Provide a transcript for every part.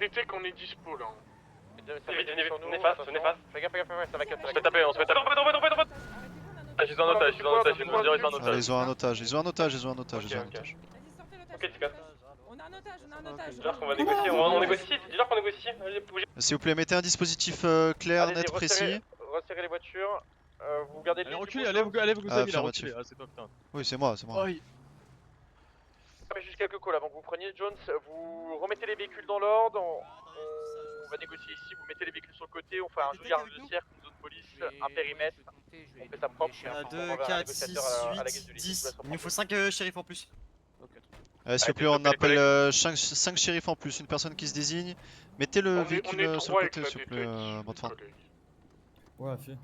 Répétez qu'on est dispo là. Venez face, venez face. Fais gaffe, ça va casser. On se fait taper, on se fait taper. Ils ont un otage, ils ont un otage, ils ont un Allez, otage. ils ont un otage, ils ont un otage, ils ont un otage, Ok, ils ont un ok. otage. Ok, Tika. On a un otage, on a un otage. Dis-leur qu'on va négocier, on négocie, dis-leur qu'on négocie. Allez, bougez. S'il vous plaît, mettez un dispositif clair, net, précis. Resserrez les voitures. Vous gardez le Allez, lead, reculez, du allez, coup, vous allez, vous avez mis là, affirmatif. reculez. Ah, c'est toi, putain. Oui, c'est moi, c'est moi. Aïe. Mais juste quelques calls avant que vous preniez. Jones, vous remettez les véhicules dans l'ordre. On va négocier ici. Vous mettez les véhicules sur le côté. On fait un garde de cercle, une zone police, un périmètre. On fait ça propre. 2, 4, 6, 8, 10. Il nous faut 5 shérifs en plus. S'il vous plaît, on appelle 5 shérifs en plus, une personne qui se désigne. Mettez le véhicule sur le côté, s'il vous plaît, Montfort. Ouais, affi.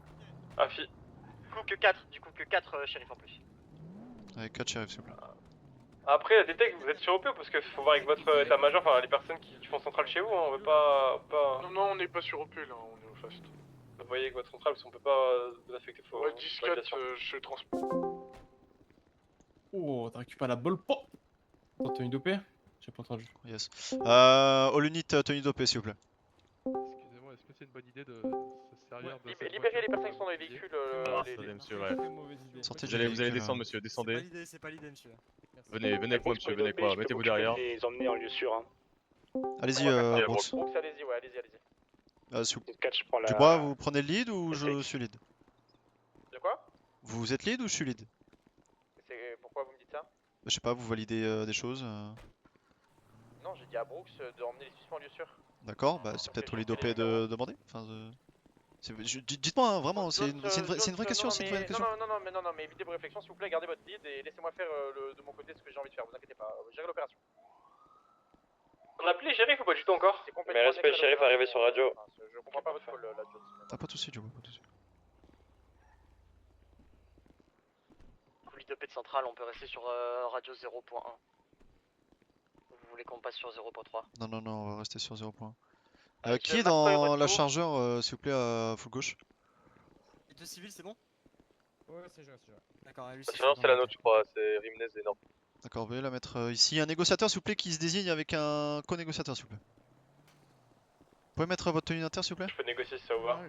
Affi. Du coup que 4 shérifs en plus. Avec 4 shérifs, s'il vous plaît. Après, détecte, vous êtes sur OP parce qu'il faut voir avec votre état-major, enfin les personnes qui font centrale chez vous, hein, on veut pas. Non, on n'est pas sur OP là, on est au fast. Vous voyez avec votre centrale parce qu'on peut pas vous affecter. Faut. Ouais, 10-4, je transport. Oh, t'as récupéré la balle pas. T'as tenue dopée? J'ai pas entendu. Yes. All unit, tenue dopée, s'il vous plaît. Excusez-moi, est-ce que c'est une bonne idée de se servir de cette Libérez les voiture personnes qui sont dans les véhicules. Attendez, monsieur, ouais. Sortez Vous du allez véhicule, descendre, monsieur, descendez. C'est pas l'idée, monsieur. Venez avec moi, monsieur, venez avec moi, mettez-vous derrière. Les emmener en lieu sûr. Hein. Allez-y, Brooks. Brooks, allez-y. S'il vous plaît. 4, je prends la. Dubois, vous prenez le lead ou je suis lead? De quoi? Vous êtes lead ou je suis lead? Pourquoi vous me dites ça? Je sais pas, vous validez des choses. Non, j'ai dit à Brooks d'emmener les suspens en lieu sûr. D'accord, bah c'est peut-être au lead OP de demander. Enfin, dites-moi, hein, vraiment, c'est une vraie question, c'est une vraie question. Non, mais évitez vos réflexions, s'il vous plaît, gardez votre lead et laissez-moi faire de mon côté ce que j'ai envie de faire, vous inquiétez pas, gérez l'opération. On a appelé les shérifs ou pas du tout encore? C'est complètement Mais respect, shérif arrivé sur radio. Je comprends pas votre call là, Jones. Ah, pas de soucis, Dubois, pas de soucis. Lead de centrale, on peut rester sur radio 0.1. Vous voulez qu'on passe sur 0.3? Non, on va rester sur 0 point. Qui est dans la chargeur, s'il vous plaît, à full gauche? Les 2 civils, c'est bon? Ouais, c'est joué, c'est joué. D'accord, lui Non, c'est la nôtre, je crois, c'est Rimnez et Nord. D'accord, veuillez la mettre ici. Un négociateur, s'il vous plaît, qui se désigne avec un co-négociateur, s'il vous plaît. Vous pouvez mettre votre tenue d'inter, s'il vous plaît? Je peux négocier si ça vous va.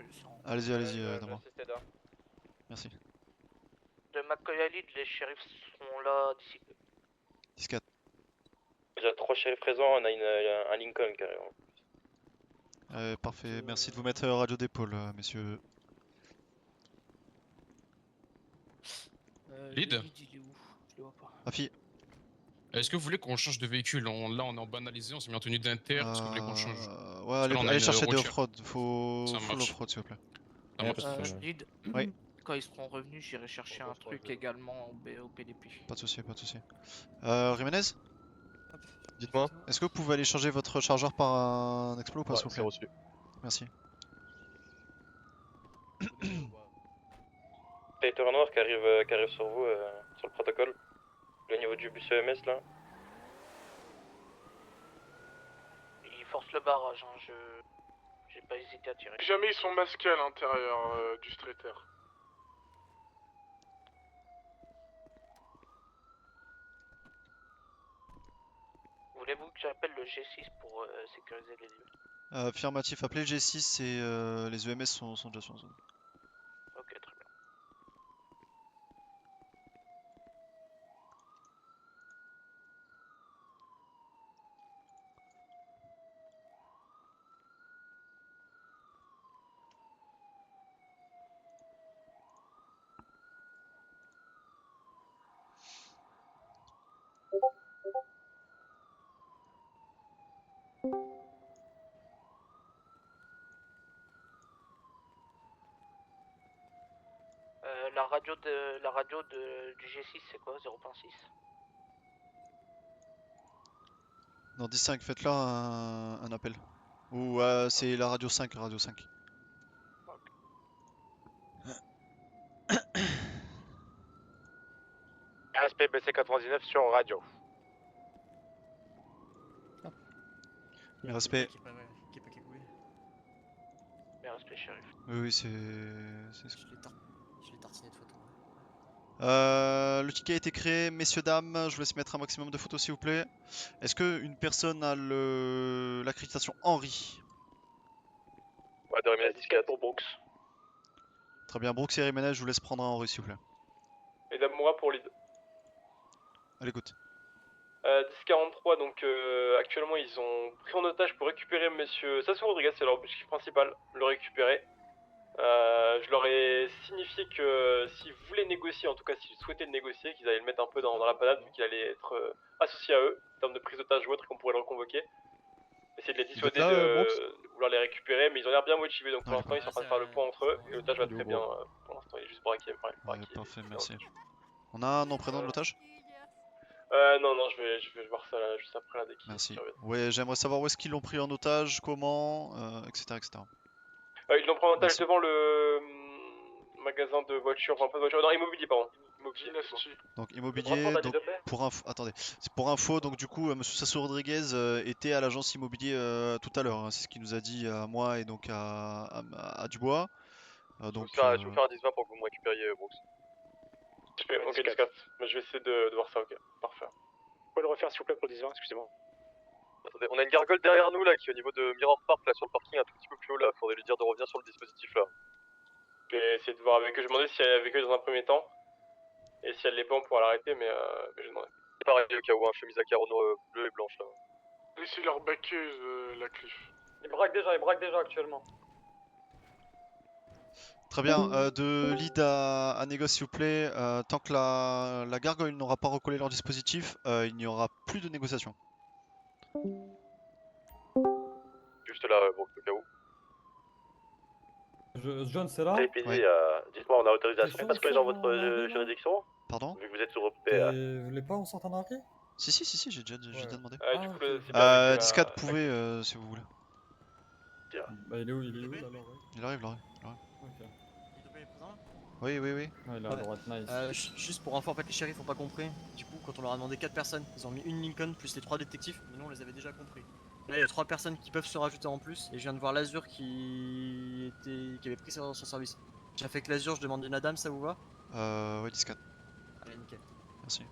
Allez-y, d'abord. Merci. De McCoy, les shérifs seront là d'ici peu. 10-4. Il y a 3 shérifs présents, on a un Lincoln carrément. Parfait, merci de vous mettre radio d'épaule, messieurs. Lead. Il est où? Je le vois pas. Afi. Est-ce que vous voulez qu'on change de véhicule? Là on est en banalisé, on s'est mis en tenue d'inter, est-ce que vous voulez qu'on change? Ouais, Parce que là, on a allez une chercher des routière. off-road, faut Ça full marche. off-road, s'il vous plaît. Ça marche. Lead. Oui. Quand ils seront revenus, j'irai chercher un truc également au PDP. Pas de soucis, pas de soucis. Jiménez, Dites-moi. est-ce que vous pouvez aller changer votre chargeur par un explo ou pas, s'il vous C'est plaît? reçu. Merci. Territoire noir qui arrive sur vous, sur le protocole. Le niveau du bus EMS là. Il force le barrage, hein, j'ai pas hésité à tirer. Jamais ils sont masqués à l'intérieur du straighter. Voulez-vous que j'appelle le G6 pour sécuriser les lieux? Affirmatif, appelez le G6 et les EMS sont déjà sur zone. Ok, très bien. La radio du G6 c'est quoi? 0.6? Dans 10-5, faites là un appel. Ou c'est la radio 5, radio 5. SPBC 99 sur radio. Mes respects. Mes respects, shérif. Oui, c'est... Je l'ai tartiné de photos. Le ticket a été créé, messieurs, dames, je vous laisse mettre un maximum de photos s'il vous plaît. Est-ce qu'une personne a l'accréditation Henri? Ouais, de Jiménez 10-4 pour Brooks. Très bien, Brooks et Jiménez, je vous laisse prendre un Henri s'il vous plaît. Et Damora pour lead. À l'écoute. 10-43, donc actuellement ils ont pris en otage pour récupérer monsieur Sassou Rodriguez, c'est leur objectif principal, le récupérer. Je leur ai signifié que s'ils voulaient négocier, en tout cas s'ils souhaitaient le négocier, qu'ils allaient le mettre un peu dans la panade vu qu'il allait être associé à eux, en termes de prise d'otage ou autre, et qu'on pourrait le reconvoquer. Essayer de les dissuader là, de vouloir les récupérer, mais ils ont l'air bien motivés, donc pour Ouais, l'instant ils sont en train de faire le point entre eux, et l'otage va très bien, pour l'instant il est juste braqué. Ouais, parfait, merci. On a un nom prénom de l'otage? Non, je vais voir ça là, juste après là, dès qu'ils Merci. reviennent. Ouais, j'aimerais savoir où est-ce qu'ils l'ont pris en otage, comment, etc. Ils l'ont pris en otage Merci. devant le magasin de voitures, enfin pas de voitures, non, immobilier pardon. Immobilier. Dynasty. Donc immobilier, donc pour info, attendez, c'est pour info, donc du coup Monsieur Sassou Rodriguez était à l'agence immobilier tout à l'heure, hein, c'est ce qu'il nous a dit à moi et donc à Dubois. Donc Je vais vous faire un 10-20 pour que vous me récupériez Brooks. Ok, 10-4, mais je vais essayer de voir ça, ok, parfait. Vous pouvez le refaire s'il vous plaît pour le 10-20, excusez-moi. Attendez, on a une gargole derrière nous là qui est au niveau de Mirror Park là sur le parking un tout petit peu plus haut là, faudrait lui dire de revenir sur le dispositif là. Je vais essayer de voir avec eux, je vais demander si elle est avec eux dans un premier temps. Et si elle l'est pas, on pourra l'arrêter, mais je vais demander. C'est pareil au cas où, hein, chemise à carreaux bleu et blanche là. Laissez leur baquer la cliff. Ils braquent déjà actuellement. très bien, de lead à négoce s'il vous plaît, tant que la gargoyle n'aura pas recollé leur dispositif, il n'y aura plus de négociation. Juste là, au cas où. John, c'est là? Ouais. Dites-moi, on a autorisation Ils parce que sont dans en votre arrêt, là Pardon? vu que vous êtes sur OP. Vous voulez pas on sorte en arrêt? Si, j'ai déjà demandé. Du coup, ok, c'est ok. bien avec 10-4 vous pouvez si vous voulez. Bah il est où là alors? Il arrive. Ok. Oui. Ouais, il a à droite, nice. Juste pour info, en fait, les shérifs ont pas compris. Du coup, quand on leur a demandé 4 personnes, ils ont mis une Lincoln plus les 3 détectives, mais nous on les avait déjà compris. Là, il y a 3 personnes qui peuvent se rajouter en plus, et je viens de voir l'Azur qui avait pris son service. J'ai fait que l'Azur, je demande une Adam, ça vous va? Ouais, 10-4. Allez, nickel. Merci.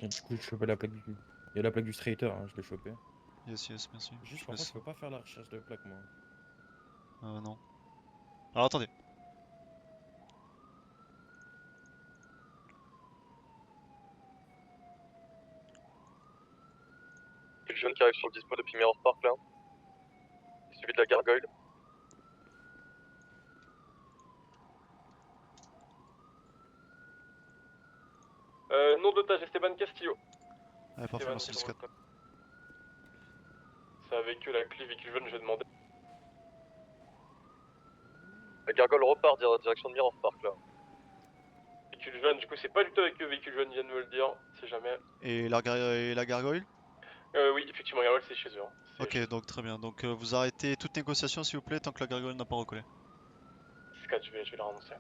Et du coup, je chopais la plaque du. Il y a la plaque du straighter, hein, je l'ai chopé. Yes, merci. Juste, Je par contre, laisse. je peux pas faire la recherche de plaque, moi. Non. Alors attendez. le jeune qui arrive sur le dispo depuis Mirror Park là. Et celui de la gargoyle. Nom d'otage Esteban Castillo. Ouais, parfait, merci 10-4. C'est avec eux la clé véhicule jeune, je vais demander. La gargoyle repart direction de Mirror Park là. Véhicule jeune, du coup c'est pas du tout avec eux, véhicule jeune, ils viennent me le dire, c'est jamais. Et la gargoyle? Oui, effectivement, gargoyle c'est chez eux. Hein. Ok, donc très bien. Donc vous arrêtez toute négociation s'il vous plaît tant que la gargoyle n'a pas recollé. 4, je vais leur annoncer.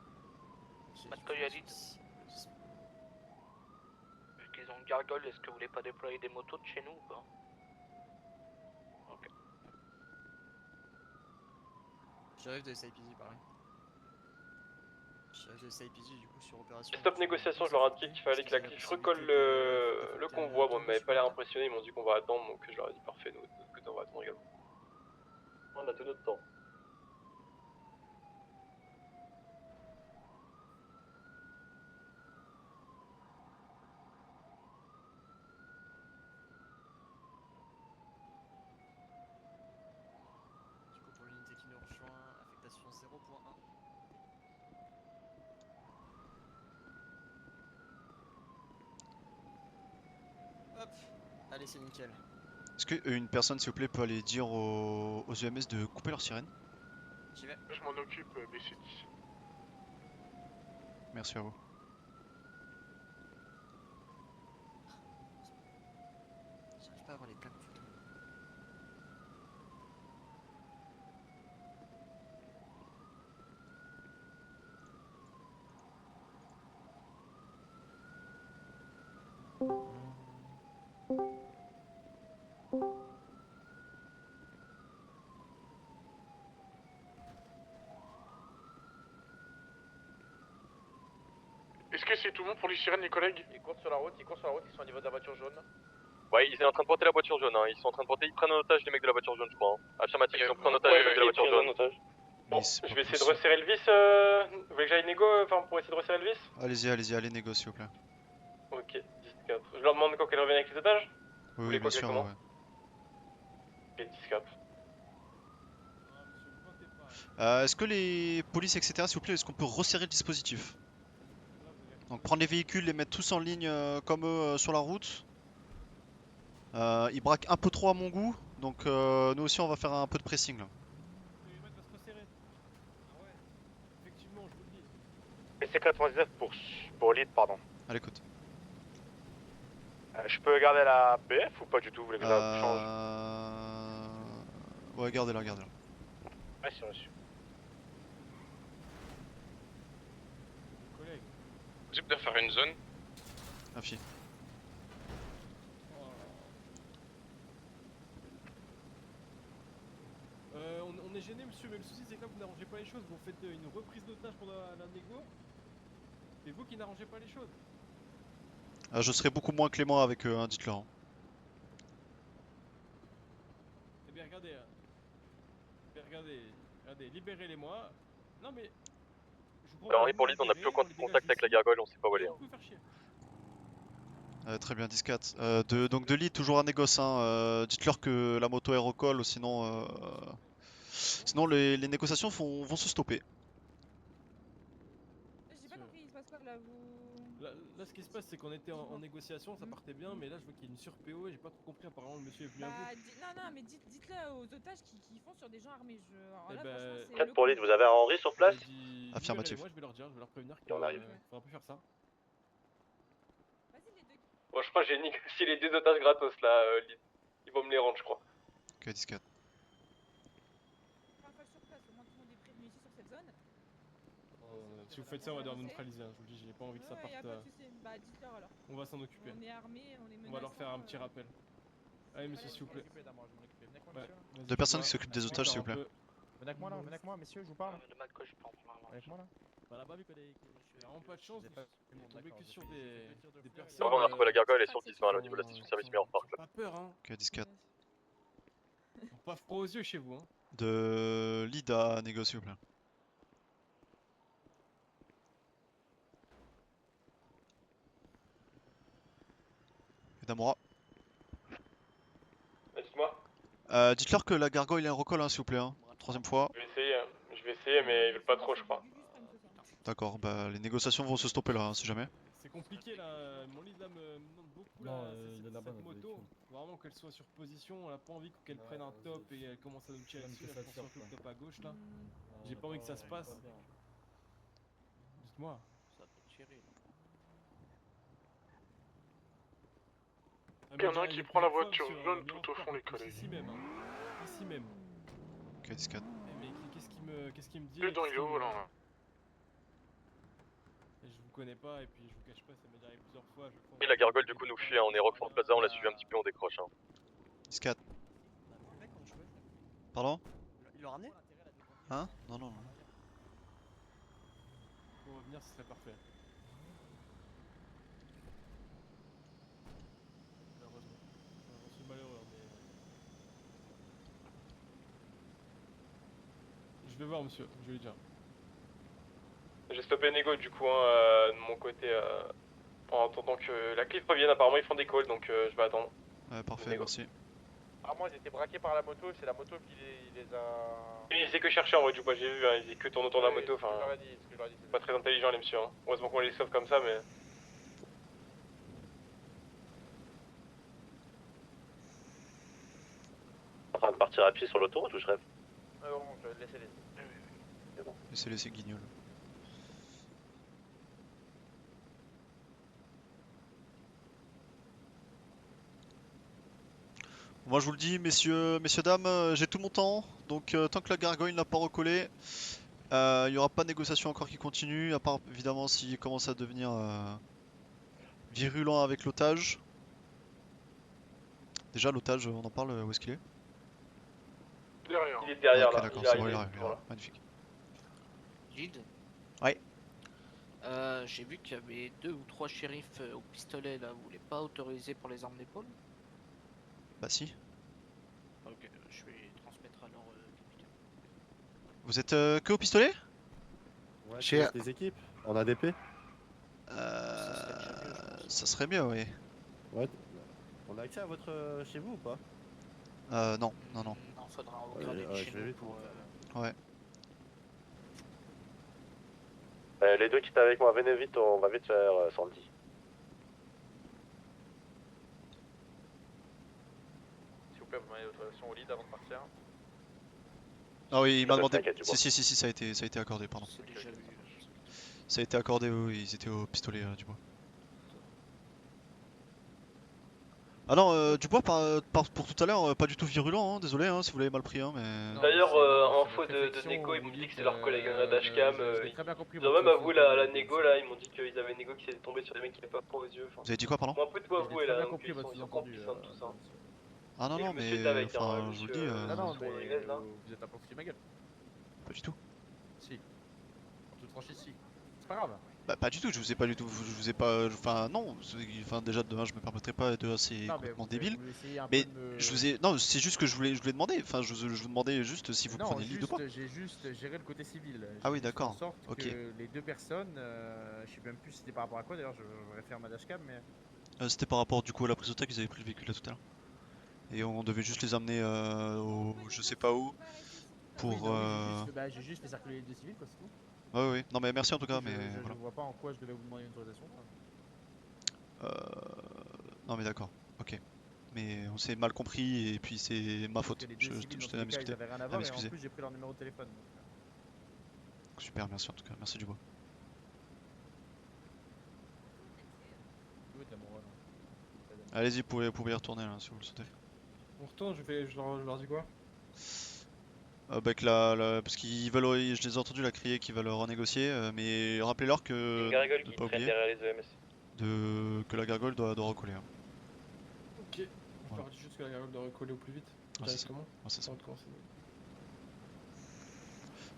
Est-ce qu'il y a dit vu qu'ils ont une gargole, est-ce que vous voulez pas déployer des motos de chez nous ou pas? Ok. J'arrive de SIPZ pareil. J'arrive de SIPZ du coup sur opération. Stop négociation, je leur ai dit qu'il fallait que la cliff recolle le convoi. Bon, ils m'avaient pas l'air impressionné, ils m'ont dit qu'on va attendre, donc je leur ai dit parfait, nous, de notre côté on va attendre également. On a tout notre temps. Du coup pour l'unité qui nous rejoint, affectation 0.1. Hop, allez c'est nickel. Est-ce qu'une personne s'il vous plaît peut aller dire aux UMS de couper leur sirène? J'y vais. Je m'en occupe, BC10. Merci à vous. J'arrive pas à avoir les plaques photo. Est-ce que c'est tout bon pour les sirènes, les collègues? Ils courent sur la route, ils sont au niveau de la voiture jaune. Ouais, ils sont en train de porter la voiture jaune, hein. Ils sont en train de porter, ils prennent en otage les mecs de la voiture jaune, je crois. Hein. Affirmatif, ils ont pris en otage les mecs de la voiture jaune. Mais Bon, c'est je pas vais essayer de possible. resserrer le vis. Vous voulez que j'aille négo pour essayer de resserrer le vis? Allez-y, allez négo s'il vous plaît. Ok, 10-4. Je leur demande quoi, qu'elles reviennent avec les otages? Oui, voulez bien quoi sûr, exactement? ouais. Ok, 10-4. Est-ce que les polices, etc., s'il vous plaît, est-ce qu'on peut resserrer le dispositif? Donc prendre les véhicules, les mettre tous en ligne comme eux sur la route. Ils braquent un peu trop à mon goût, donc nous aussi on va faire un peu de pressing là. PC99 pour lead, pardon. À l'écoute. Je peux garder la BF ou pas du tout? Vous voulez que je la change? Ouais, gardez-la. Ouais, c'est reçu. Possible de faire une zone? Affi. On est gêné monsieur, mais le souci c'est que là vous n'arrangez pas les choses, vous faites une reprise d'otage pendant la négo, et vous qui n'arrangez pas les choses. Je serai beaucoup moins clément avec eux, hein, dites-leur. Hein. Eh bien regardez, libérez-les-moi. Non mais... Alors Henri pour lead, on a plus aucun contact avec la gargoyle, on sait pas où elle est. Hein. Très bien, 10-4. Donc de lead, toujours un négoce. Hein. Dites-leur que la moto est recolle, sinon les négociations vont se stopper. J'ai pas compris, il se passe quoi là vous... Là ce qui se passe c'est qu'on était en négociation, ça partait bien, mais là je vois qu'il y a une sur-PO et j'ai pas trop compris, apparemment le monsieur est venu à vous. Non, mais dites-le aux otages qui font sur des gens armés. Alors là, franchement, c'est 4 pour lead, vous avez un Henri sur place? Affirmatif. Moi je vais leur dire, je vais leur prévenir Et on arrive. faudra plus faire ça. Vas-y les deux. Bon, je crois que j'ai négocié les 2 otages gratos là, lead. Ils vont me les rendre, je crois. Ok, 10-4. Première fois sur place, au moins tout le monde est prévenu ici sur cette zone. Si vous faites ça on va devoir nous neutraliser, hein. Je vous le dis, j'ai pas envie que ça Ouais, parte. y a pas de soucis. Bah dites-leur alors. On va s'en occuper. On est armés, on est menacés. On va leur faire un petit rappel. Allez monsieur s'il vous plaît. Ouais, vas-y, 2 personnes toi, qui s'occupent des otages s'il vous plaît. Venez avec moi là, venez avec moi, messieurs, je vous parle. Avec moi là. Bah là-bas vu qu'on est vraiment pas de chance, vous tombez que sur des personnes. Non, on a retrouvé la gargoyle, elle est sur 10-20 là au niveau de la station de service Mirror Park là. Pas peur hein. Ok, 10-4. Pas froid aux yeux chez vous hein. De lead à négocier s'il vous plaît. Et Damora. Dites-moi. Dites-leur que la gargoyle est en recolle, hein, s'il vous plaît. Hein. 3ème fois. Je vais essayer, mais ils veulent pas trop, je crois. D'accord, bah les négociations vont se stopper là, hein, si jamais. C'est compliqué là, mon lead là me demande beaucoup Non, là, il est là-bas, cette notre moto. véhicule. Faut vraiment qu'elle soit sur position, on a pas envie qu'elle prenne un top et elle commence à nous tirer Même dessus, que là, ça je pense te surtout sorte, le top à gauche là. Non, J'ai pas envie que ça se passe. pas bien. Dites-moi. Ça peut tirer. Ah, Il y en a un déjà, qui il y prend la plusieurs voiture fois sur, jaune Mirror tout au Park, fond, les en plus, collègues. Ici même, hein. Ici même. Ok, 10-4. Eh, mais qu'est-ce qu'il me dit? Dedans, il est qu'est-ce qu'il au me- volant là. Et je vous connais pas et puis je vous cache pas, ça m'est arrivé plusieurs fois. Et la gargoyle du coup nous fuit, hein. On est Rockford Plaza, on l'a suivi un petit peu, on décroche. Hein. 10-4. Pardon? Il l'a ramené? Hein? Non. Pour revenir, ce serait parfait. Malheureusement. J'en suis malheureux, mais... Je vais voir, monsieur, je vais lui dire. J'ai stoppé Nego du coup, de mon côté, en attendant que la cliff revienne. Apparemment ils font des calls, donc je vais attendre. Ouais, parfait, Négo. merci. Apparemment, ils étaient braqués par la moto, c'est la moto qui les a. Il faisait que chercher en vrai, du coup, j'ai vu, hein, il faisait que tourner autour de la moto, enfin... C'est ce que je leur ai dit, c'est ce que je leur ai dit. Pas très intelligent les messieurs, hein. Heureusement qu'on les sauve comme ça, mais... En train de partir à pied sur l'autoroute ou je rêve? Non, je vais laisser les. Laissez guignol. Moi je vous le dis, messieurs, dames, j'ai tout mon temps, donc tant que la gargoyle n'a pas recollé, il n'y aura pas de négociation encore qui continue, à part évidemment s'il commence à devenir virulent avec l'otage. Déjà, l'otage, on en parle, où est-ce qu'il est? Derrière. Il est derrière Ok, là, d'accord, il c'est bon, il arrive. arrive, Voilà. magnifique. Guide. Ouais. J'ai vu qu'il y avait 2 ou 3 shérifs au pistolet là, vous voulez pas autoriser pour les armes d'épaule? Bah si. Ok, je vais transmettre alors capitaine. Vous êtes que au pistolet? Ouais, tu veux des équipes en ADP? Ça serait mieux, oui. Ouais. On a accès à votre chez vous ou pas? Non, non, non. Non, faudra regarder ouais, chez je vais nous vite, pour... Ouais. Les deux qui étaient avec moi, venez vite, on va vite faire Sandy. S'il vous plaît, vous demandez l'autorisation au lead avant de partir. Ah oui, il m'a demandé. t'inquiète, tu vois. Si, ça a été accordé, pardon. C'est déjà vu. Ça a été accordé, oui, ils étaient au pistolet, Dubois. Ah non, Dubois, pour tout à l'heure, pas du tout virulent, hein, désolé hein, si vous l'avez mal pris, hein, mais... D'ailleurs, info de Négo, ils m'ont dit que c'est leur collègue, hein, dashcam. Ils ont même avoué la négo là, ils m'ont dit qu'ils avaient une négo qui s'était tombée sur des mecs qui avaient pas froid aux yeux. Vous avez dit quoi, pardon? Ils ont un peu tout avoué là, donc compris ils votre sont sous-entendu, complices de tout ça. Ah non, Et non, le monsieur mais... est avec, Enfin, hein, je vous le monsieur, dis... Non, non, mais Rodriguez, là. vous êtes un peu foutu ma gueule. Pas du tout. Si. En toute franchise, si. C'est pas grave. Bah pas du tout, je vous ai pas du tout... Je vous ai pas... Enfin, non. Enfin, déjà, de 1, je me permettrais pas de c'est Non, mais complètement vous débile. essayez un Mais peu de me... je vous ai... Non, c'est juste que je voulais demander. Enfin, je vous demandais juste si vous Non, prenez le lead ou pas. j'ai juste géré le côté civil. Ah oui, J'ai fait d'accord. en sorte Ok. que les deux personnes, je sais même plus c'était par rapport à quoi d'ailleurs, je réfère ma dashcam, mais... C'était par rapport du coup à la prise d'otage qu'ils avaient pris le véhicule là tout à l'heure. Et on devait juste les amener au je sais pas où pour... Oui, non, oui, j'ai juste fait circuler les deux civils, quoi, c'est tout. Ouais, ouais, non mais merci en tout cas, mais Je voilà. vois pas en quoi je devais vous demander une autorisation. Non mais d'accord, ok. Mais on s'est mal compris et puis c'est ma faute. Je tenais à m'excuser. Ils avaient rien à voir et en plus j'ai pris leur numéro de téléphone. Super, merci en tout cas, merci Dubois. Allez-y, vous pouvez y retourner là si vous le souhaitez. On retourne, je leur dis quoi? Bah parce qu'ils veulent, je les ai entendus la crier qu'ils veulent renégocier, mais rappelez-leur que... Une gargole de qui pas traîne oublier derrière les EMS. que la gargole doit recoller. Hein. Ok, je leur dis juste que la gargole doit recoller au plus vite. Ah, c'est ça. Comment C'est ça. Comment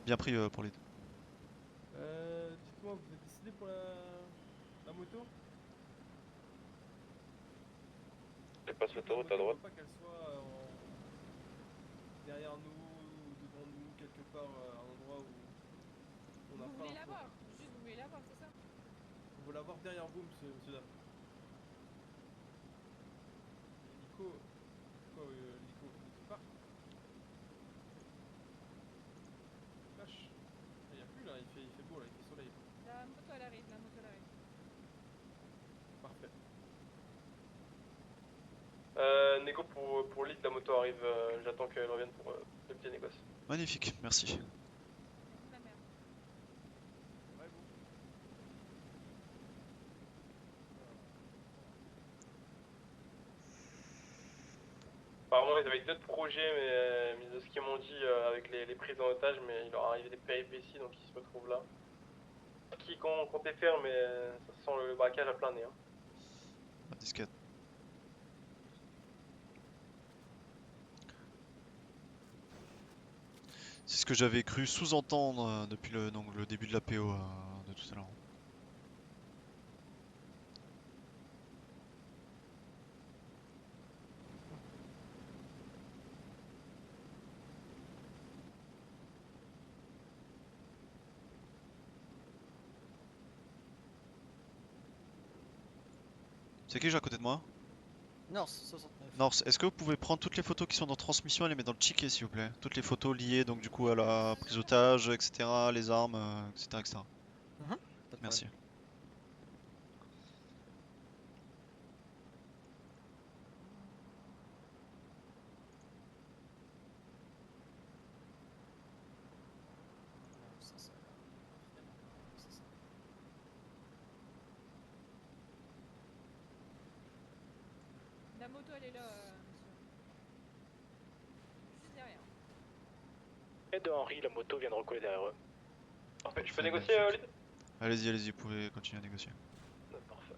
Bien pris pour les deux. Dites-moi, vous êtes décidé pour la moto? Elle passe l'autoroute à droite. Pas qu'elle soit derrière nous ou devant nous, quelque part, à un endroit où on a Vous pas voulez l'info. la voir? Juste vous voulez la voir, c'est ça? On veut la voir derrière vous, monsieur dame. Nico, Nico, tu pars? Flash. Il n'y a plus là, il fait beau là, il fait soleil. La moto elle arrive, la moto elle arrive. Parfait. Négo pour lead, la moto arrive, j'attends qu'elle revienne pour le petit négoce. Magnifique, merci. La merde. Ouais, bon. Apparemment ils avaient d'autres projets, mais de ce qu'ils m'ont dit avec les prises en otage, mais il leur arrivait des péripéties donc ils se retrouvent là. Qui comptait faire, mais ça sent le braquage à plein nez. Hein. La disquette. C'est ce que j'avais cru sous-entendre depuis le début de la PO de tout à l'heure. C'est qui j'ai à côté de moi? North 69. North, est-ce que vous pouvez prendre toutes les photos qui sont dans transmission et les mettre dans le ticket s'il vous plaît? Toutes les photos liées donc du coup à la prise d'otage, etc., les armes, etc., etc. Merci. La moto elle est là, monsieur. Juste derrière. Et de Henry, la moto vient de recoller derrière eux. Parfait, je peux négocier lead? Allez-y, allez-y, vous pouvez continuer à négocier. Parfait.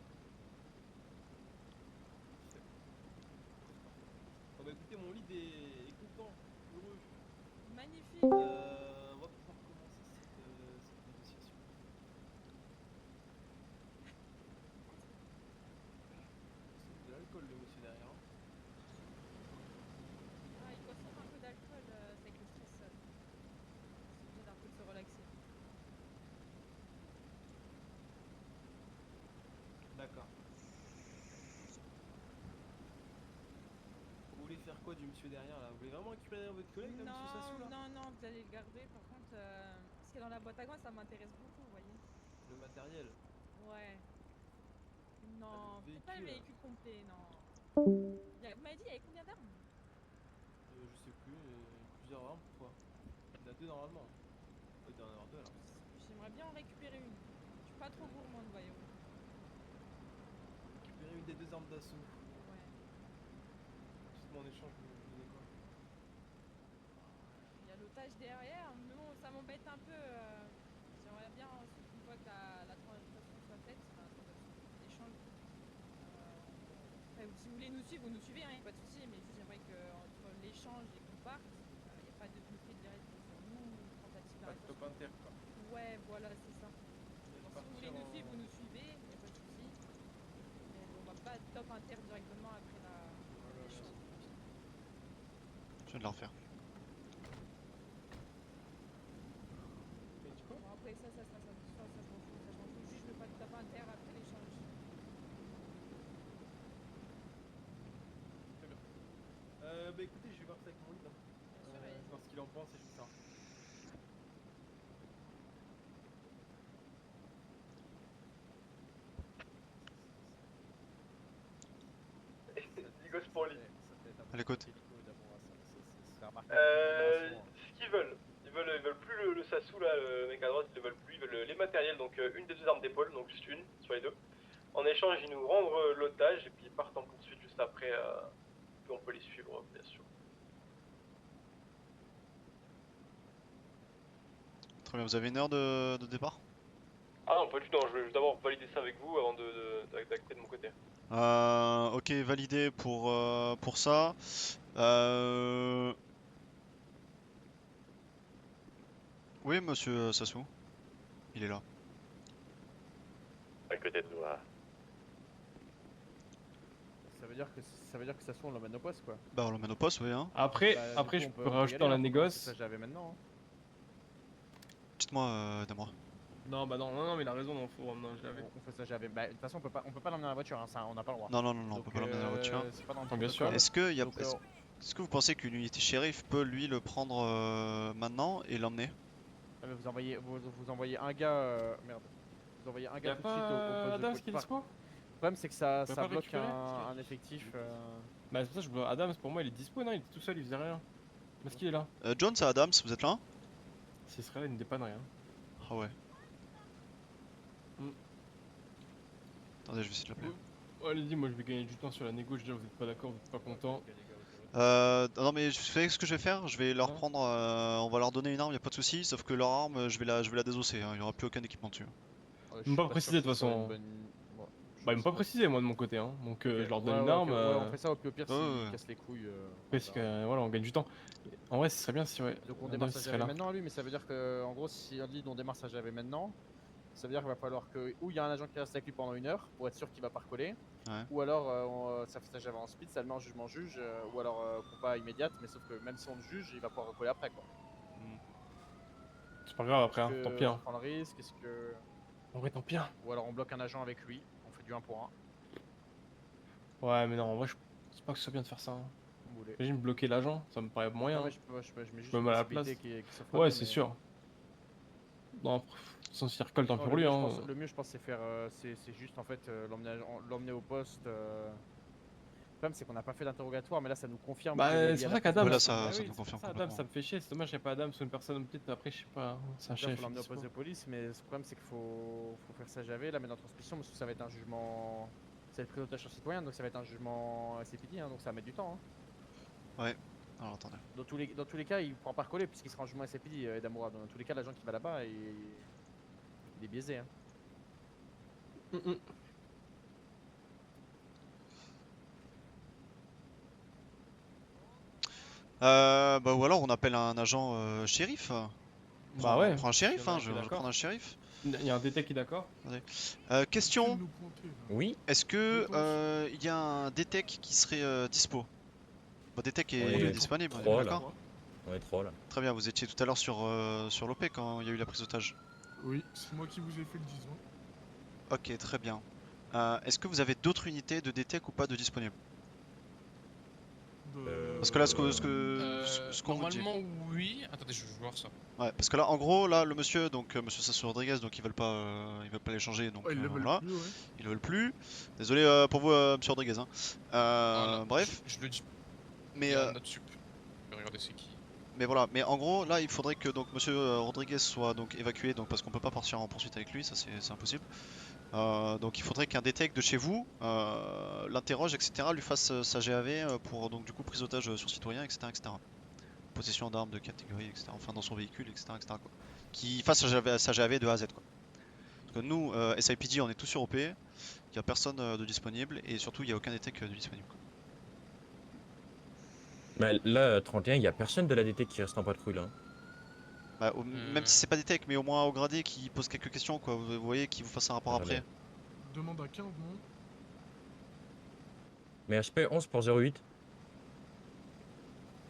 quoi du monsieur derrière là? Vous voulez vraiment récupérer votre collègue là, monsieur Sassou là? Non, vous allez le garder. Par contre, ce qui est dans la boîte à gants, ça m'intéresse beaucoup, vous voyez. Le matériel? Ouais. Non, peut-être pas le véhicule complet, non. Vous m'avez dit, il y avait combien d'armes? Je sais plus, plusieurs armes, pourquoi? Il y en a 2 normalement. Il doit en avoir 2 alors. J'aimerais bien en récupérer une. Je suis pas trop gourmande, voyons. Récupérer une des 2 armes d'assaut. Ouais. Dites-moi en échange, vous donnez quoi? Il y a l'otage derrière, mais bon, ça m'embête un peu. J'aimerais bien, ensuite, une fois que la transaction soit faite, l'échange. Après, si vous voulez nous suivre, vous nous suivez, hein, y a pas de souci, mais juste j'aimerais qu'entre l'échange et qu'on parte, il n'y a pas de conflit direct sur nous, tentative Pas de top inter quoi. Ouais, voilà, c'est ça. Alors, si vous voulez nous suivre, vous nous suivez, il n'y a pas de souci. Mais on va pas top inter directement après l'échange. Je viens de la refaire. Bon, après ça je m'en fous. Juste, je veux pas de top inter après l'échange. Très bien. Bah écoutez, je vais voir ça avec mon lead. Voir ce qu'il en pense et je vous fais. Négoce pour lui. À l'écoute. Ce qu'ils veulent, ils veulent plus le Sassou là, le mec à droite, ils le veulent plus, ils veulent les matériels, donc une des 2 armes d'épaule, donc juste une sur les 2. En échange, ils nous rendent l'otage et puis ils partent en poursuite juste après, puis on peut les suivre bien sûr. Très bien, vous avez une heure de départ? Ah non, pas du tout, je vais d'abord valider ça avec vous avant d'acter de mon côté. Ok, validé pour ça. Oui, monsieur Sassou. Il est là. À côté de nous, là. Ça veut dire que Sassou on l'emmène au poste quoi. Bah on l'emmène au poste, oui hein. Après, je peux rajouter dans la négoce. Ça j'avais maintenant. Dites-moi, Damrois. Non, bah non, mais il a raison, non, faut ramener un JAV. On fait ça j'avais. Bah de toute façon on peut pas l'emmener dans la voiture, hein, ça, on n'a pas le droit. Non, on peut pas l'emmener dans la voiture. C'est pas dans le bien sûr. Est-ce que vous pensez qu'une unité shérif peut lui le prendre maintenant et l'emmener? Ah, mais vous envoyez un gars. Merde. Vous envoyez un gars tout de suite au poste de Adams police. qui est dispo? Le problème c'est que ça pas bloque récupérer un effectif. Bah c'est pour ça que je bloque Adams, pour moi il est dispo, non, il était tout seul, il faisait rien. Est-ce qu'il est là? Jones et Adams, vous êtes là? S'il serait là, il ne dépanne rien. Ah ouais. Attendez, je vais essayer de l'appeler. Allez-y, moi je vais gagner du temps sur la négo, je dis vous êtes pas d'accord, vous êtes pas content. Non mais vous savez ce que je vais faire? Je vais leur prendre, on va leur donner une arme, y a pas de souci, sauf que leur arme, je vais la désosser, hein, y aura plus aucun équipement dessus. Ils m'ont pas précisé de toute façon. Bah ils m'ont pas précisé moi de mon côté, hein. Donc je leur donne une arme. On fait ça au pire s'ils cassent les couilles. Parce que voilà, on gagne du temps. En vrai, ce serait bien si ouais. Donc on démarre sa JAV maintenant lui, mais ça veut dire que en gros si on dit on démarre sa JAV maintenant, ça veut dire qu'il va falloir que ou il y a un agent qui reste avec lui pendant 1 heure pour être sûr qu'il va pas recoller, ou alors ça fait sa JAV en speed, ça le met en jugement juge, ou alors combat immédiate, mais sauf que même si on le juge, il va pouvoir recoller après quoi. C'est pas grave après, hein, tant pis. On prend le risque, est-ce que. En vrai, tant pis. Ou alors on bloque un agent avec lui, on fait du 1 pour 1. Ouais, mais non, en vrai, je pense pas que ce soit bien de faire ça. Hein. Imagine bloquer l'agent, ça me paraît moyen. Ouais, je mets juste me mets à la place. Ouais, c'est sûr. Non, sans s'y récolte tant pis pour lui. Hein. Le mieux, je pense, c'est faire. C'est juste en fait l'emmener au poste. Le problème, c'est qu'on n'a pas fait d'interrogatoire, mais là, ça nous confirme. Bah, c'est pour ça qu'Adam, là, ça nous confirme. Adam, ça me fait chier. C'est dommage qu'il n'y ait pas Adam sur une personne, peut-être après, je sais pas. C'est un chef. Il faut l'emmener au poste de police, mais le problème, c'est qu'il faut faire ça JAV, la mettre en transmission, parce que ça va être un jugement. C'est le prise d'otage sur citoyen, donc ça va être un jugement SCPD, hein, donc ça va mettre du temps. Hein. Ouais. Alors attendez. Dans tous les cas, il pourra pas recoller puisqu'il sera en jugement SCPD, Damoura. Dans tous les cas, l'agent qui va là-bas, il est biaisé. Hein. Bah ou alors on appelle un agent shérif. Bah ouais. On prend un shérif, hein, je vais prendre un shérif. Il y a un DT qui est d'accord. Question. Oui. Est-ce que il y a un DTEC qui serait dispo? Bon, DTEC est disponible, on est d'accord? On est 3 là. Très bien, vous étiez tout à l'heure sur l'OP quand il y a eu la prise d'otage. Oui, c'est moi qui vous ai fait le 10 ans. Ok, très bien. Est-ce que vous avez d'autres unités de DTEC ou pas de disponibles? Parce que là, ce qu'on vous dit. Normalement, oui. Attendez, je vais voir ça. Ouais, parce que là, en gros, là, le monsieur, donc monsieur Sasso Rodriguez, donc ils veulent pas l'échanger, donc Ils le veulent voilà. plus, ouais. Ils le veulent plus. Désolé pour vous, monsieur Rodriguez. Hein. Voilà, Bref. Je le dis. Mais Il y a notre sup. Regardez c'est qui. Mais voilà, mais en gros, là, il faudrait que donc monsieur Rodriguez soit donc évacué, donc parce qu'on peut pas partir en poursuite avec lui, ça c'est impossible. Donc il faudrait qu'un détective de chez vous l'interroge, etc., lui fasse sa GAV pour donc du coup prise d'otage sur citoyen, etc. Possession d'armes de catégorie, etc. Enfin dans son véhicule, etc. quoi. Qui fasse sa GAV de A à Z quoi. Parce que nous, SIPD, on est tous sur OP, il n'y a personne de disponible et surtout il n'y a aucun détective de disponible. Quoi. Bah, là, 31, il n'y a personne de la DT qui reste en patrouille là. Bah, même si c'est pas des techs, mais au moins au gradé qui pose quelques questions quoi, vous voyez, qui vous fasse un rapport après. Demande à 15, non? Mais HP 11 pour 08.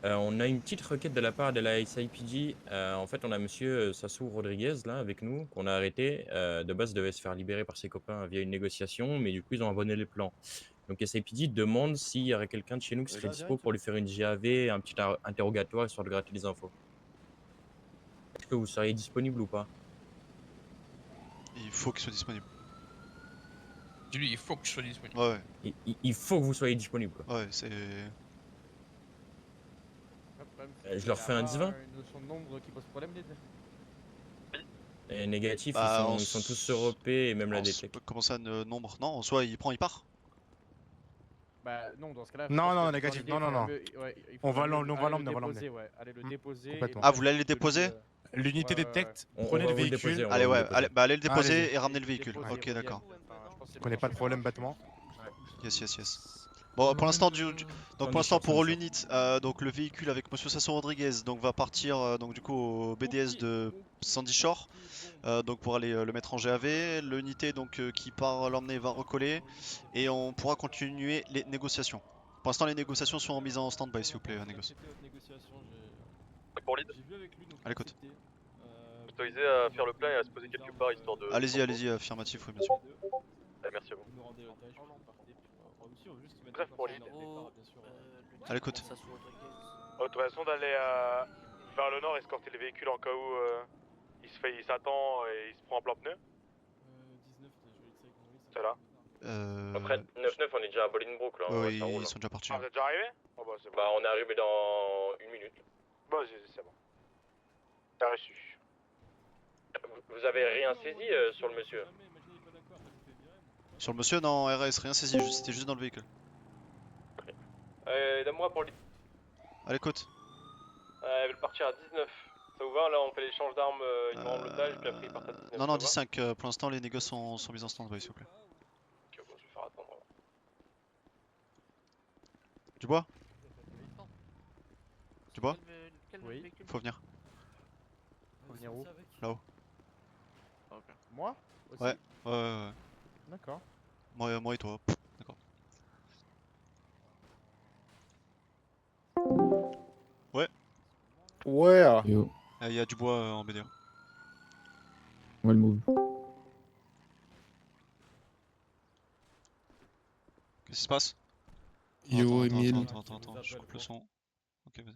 On a une petite requête de la part de la SIPG. En fait, on a monsieur Sassou Rodriguez là avec nous, qu'on a arrêté. De base, il devait se faire libérer par ses copains via une négociation, mais du coup, ils ont abandonné les plans. Donc SIPD demande s'il y aurait quelqu'un de chez nous qui serait dispo pour lui faire une GAV, un petit interrogatoire histoire de gratter des infos. Est-ce que vous seriez disponible ou pas? Il faut qu'il soit disponible. Dis-lui, il faut que je sois disponible. Ouais. Il faut que vous soyez disponible quoi. Ouais, c'est... Je leur fais un 10-20. Une notion de nombre qui pose problème, les deux. Et négatif, Bah, ils sont tous européens et même la DT. Comment ça, nombre? Non, soit il prend, il part. Bah non, dans ce cas-là. Non, négatif, non. On va l'emmener. Ouais, allez le déposer. Complètement. Ah, vous voulez aller le déposer? L'unité détecte, On prenez va le vous le véhicule. déposer, Allez, ouais, allez le déposer Allez-y. et ramener le véhicule. Ok, d'accord. Je connais pas le problème bêtement. Yes. Bon, pour l'instant, pour l'unit, donc le véhicule avec Monsieur Sasso Rodriguez, donc va partir donc du coup au BDS de Sandy Shore, donc pour aller le mettre en GAV. L'unité donc qui part l'emmener va recoller et on pourra continuer les négociations. Pour l'instant, les négociations sont mises en stand-by, s'il vous plaît, négocie. Pour lead, À l'écoute. autorisé à faire le plein et à se poser quelque part histoire de. Allez-y, affirmatif, oui, bien sûr. Merci à vous. Bref, pour les. À l'écoute. Autorisation d'aller vers le nord, escorter les véhicules en cas où il s'attend et il se prend en plein pneu. C'est là. Après 9-9, on est déjà à Bolingbrook là. Oui, ça roule, ils sont déjà partis. Ah, vous êtes déjà arrivé? Oh, bah, c'est bon. Bah, on est arrivé dans 1 minute. Bon, c'est bon. T'as reçu. Vous avez rien saisi sur le monsieur? Sur le monsieur, non, RS, rien saisi, c'était juste dans le véhicule. Donne-moi pour lead. À l'écoute. Ils veulent partir à 19. Ça vous va? Là, on fait l'échange d'armes, ils nous rendent l'otage, puis après ils partent à 19. Non, 15, pour l'instant, les négociations sont mises en stand-by, s'il vous plaît. Ok, bon, je vais faire attendre. Du bois? Du bois? Oui. Faut venir. Faut venir où? Là-haut. Moi aussi. Ouais. D'accord. Moi et toi. D'accord. Ouais. Ouais. Il y a du bois en BDA. Ouais, le move. Qu'est-ce qui se passe? Yo, Emile. Attends, je coupe le son. Ok, vas-y.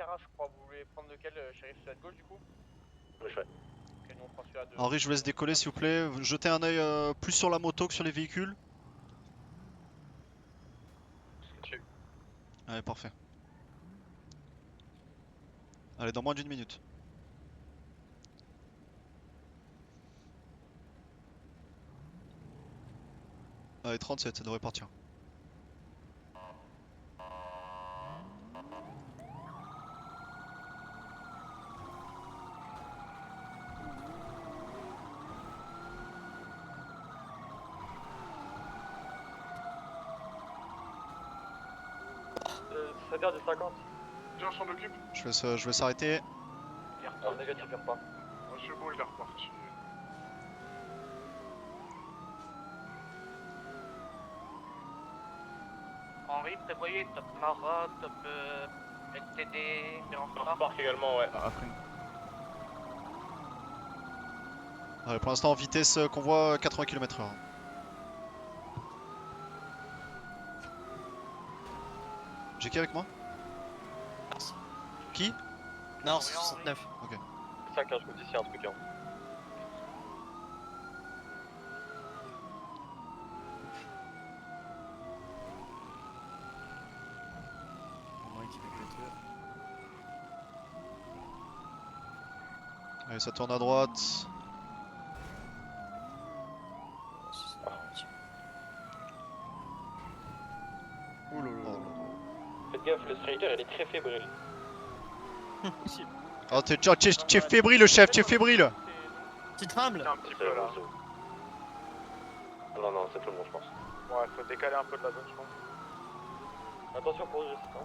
Carrara, je crois. Vous voulez prendre lequel, shérif? Celui à gauche du coup? Oui, je fais. Ok, nous on prend celui-là de... Henri, je vous laisse décoller s'il vous plaît. Jetez un œil plus sur la moto que sur les véhicules. Allez, parfait. Allez, dans moins d'1 minute. Allez, 37, ça devrait partir. Ça garde de 50. Tiens, on s'en occupe. Je vais s'arrêter. Alors, négatif, il repart. C'est bon, il est reparti. Henri, prévoyez top Mara, top LTD, Miramar. Parc également, ouais. Après. Allez, pour l'instant, vitesse convoi 80 km/h. J'ai qui avec moi? Qui? Non, c'est 69. Ok. 5, je me dis s'il y a un truc. Hein. Allez, ça tourne à droite. Ouh là là. Faites gaffe, le strider elle est très fébrile. Oh, t'es fébrile, le chef, t'es fébrile. Tu trembles? Un petit peu là. Non, non, c'est tout le monde, je pense. Ouais, faut décaler un peu de la zone, je pense. Attention pour le geste, hein.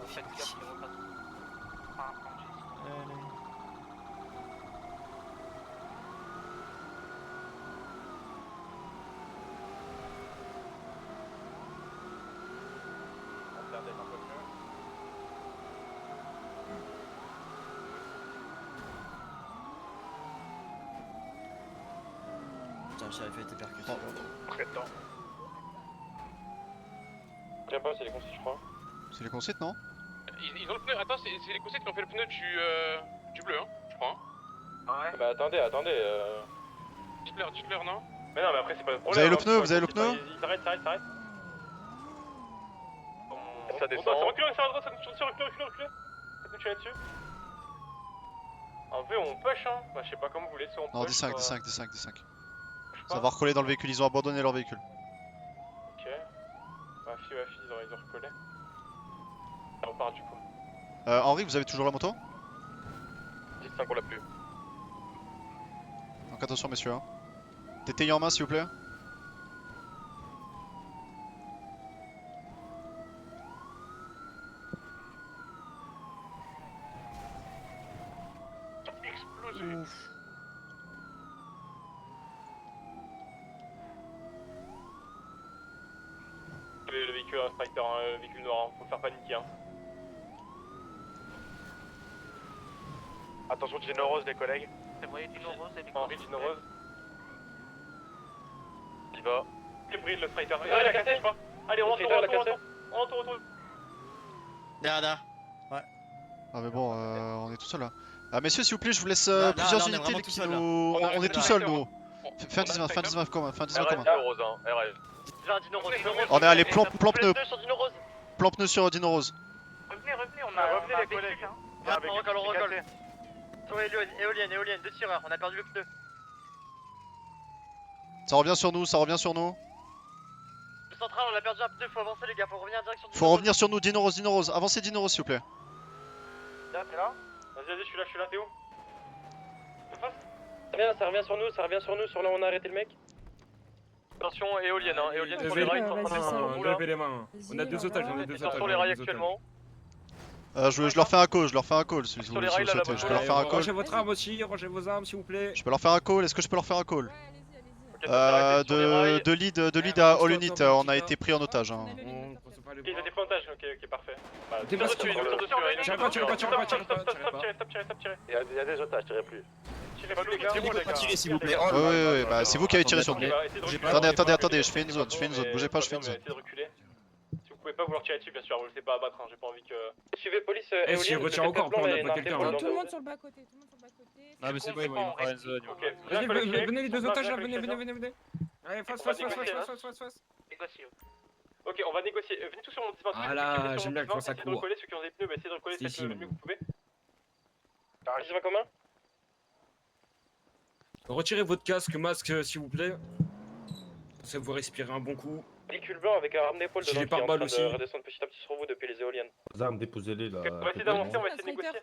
Faites gaffe, il repasse. Putain, j'avais fait été percuté. Très temps. Je sais pas, c'est les consignes, je crois. C'est les consignes, non? Ils ont le pneu. Attends, c'est les consignes qui ont fait le pneu du bleu, hein, je crois. Ouais. Bah attendez. Dites-leur, non? Mais non, mais après, c'est pas le problème. Vous avez le hein, pneu, vous avez le pneu? Il s'arrête. Ça descend. Ça recule, ça va, ça recule. Faites-nous tuer là-dessus. En vrai, on push, hein. Bah, je sais pas comment vous voulez, soit on Non, push. D5. Ça va recoller dans le véhicule, ils ont abandonné leur véhicule. Ok. Ouais, ils ont recollé. Ça repart du coup. Henri, vous avez toujours la moto? 10-5, on l'a plus. Donc attention messieurs. Hein. TTI en main s'il vous plaît. Explosé. Le véhicule Spider, le véhicule noir, hein. Faut faire paniquer. Hein. Attention, Dino Rose, les collègues. Prévoyez Dino Rose et les Henri, Dino Rose. Il va. Il brille le Spider. Il a cassé, je crois. Allez, on rentre. Derrière. Ouais. Ah mais bon, on est tout seul là. Ah messieurs s'il vous plaît, je vous laisse Là, plusieurs on est unités vraiment qui tout seul, nous... là. On est tout seul nous. Fin 19 commun. Dino Rose, hein. RL. Dino Rose. On est allé plan pneu. sur Dino Rose. Plan pneu sur Dino Rose. Revenez, on a revenez les collègues. On recolle. Sur éolienne, 2 tireurs, on a perdu le pneu. Ça revient sur nous. Le central, on a perdu un pneu, faut avancer les gars, faut revenir en direction du Faut revenir sur nous, Dino Rose. Avancez Dino Rose s'il vous plaît. Là, t'es là? Vas-y, je suis là, Théo. Ça revient sur nous, sur là où on a arrêté le mec. Attention, éolienne, hein, éolienne sur les rails, ils sont en train de descendre sur vous là. Levez les mains. On a 2 otages, Ils sont sur les rails actuellement. Je leur fais un call, si vous Sur les rails, là, souhaitez. Je peux leur faire un call. Rangez votre arme aussi, rangez vos armes s'il vous plaît. Je peux leur faire un call, est-ce que je peux leur faire un call? Ok, allez-y. De lead à all unit, on a été pris en otage. Hein. Ok, ils ont des plantages, ok, parfait. Dépasse tout. Tirez pas. Il y a des otages, tirez plus. Tirez plus, les gars. Pas tirer s'il vous plaît. Ouais, bah c'est vous qui avez tiré sur nous. Attendez, Attendez, je fais une zone, bougez pas, je fais une zone. Si vous pouvez pas pas vouloir tirer dessus, bien sûr, vous le laissez pas abattre, hein, j'ai pas envie que... Suivez police Eh, si je retire encore, on n'a pas quelqu'un. Tout le monde sur le bas-côté, tout le monde sur le bas-côté. Ah, mais c'est bon, ils vont faire une zone. Vas-y, venez les deux otages là, venez. Allez, face. Négocier. Ok, on va négocier. Venez tous sur mon 10-28. Ah là, j'aime bien quand ça essayez de court. recoller, ceux qui ont des pneus, essayez de recoller, Si, faites le si, mieux que vous pouvez. T'as commun? Retirez votre casque, masque, s'il vous plaît. Ça vous respirez un bon coup. Véhicule blanc avec un arme d'épaule Gilet dedans qui est en pare-balles train aussi. de redescendre petit à petit sur vous depuis les éoliennes. Les armes, déposez-les là. On va essayer d'avancer, on va essayer de négocier.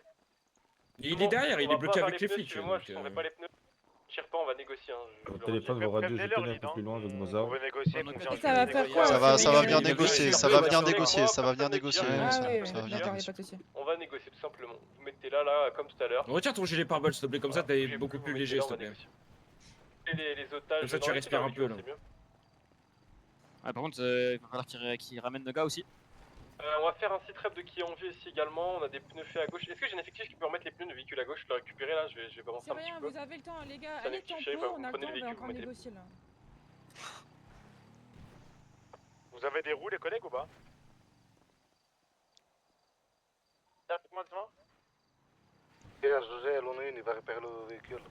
Il est derrière, il est bloqué avec les flics. Moi, je t'en fais pas les pneus. Tire pas, on va négocier. Au téléphone, vos radios, je tenais un peu plus loin avec nos armes. On veut négocier, confiance. Ça va faire quoi? Ça va venir négocier, ça va venir négocier, ça va venir négocier. Ah ça oui, va venir d'accord, y'a négocier. pas de soucis. On va négocier tout simplement. Vous mettez là, comme tout à l'heure. Retire ton gilet pare-balles, s'il te plaît, comme ça t'es beaucoup plus léger, s'il te plaît. Les otages. Comme ça, tu respires un peu, là. Ah, par contre, il va falloir qu'il ramène le gars aussi. On va faire un site rep de qui est en vue ici également. On a des pneus faits à gauche. Est-ce que j'ai un effectif qui peut remettre les pneus de véhicule à gauche? Je peux le récupérer là, je vais avancer C'est un petit rien, peu. vous avez le temps, les gars. Ça Allez, m'excuse, tempo, vous on a le prenez temps, les on va véhicules, encore vous mettez les- négocier là. Vous avez des roues, les collègues, ou pas? José, l'on est une, il va réparer le véhicule.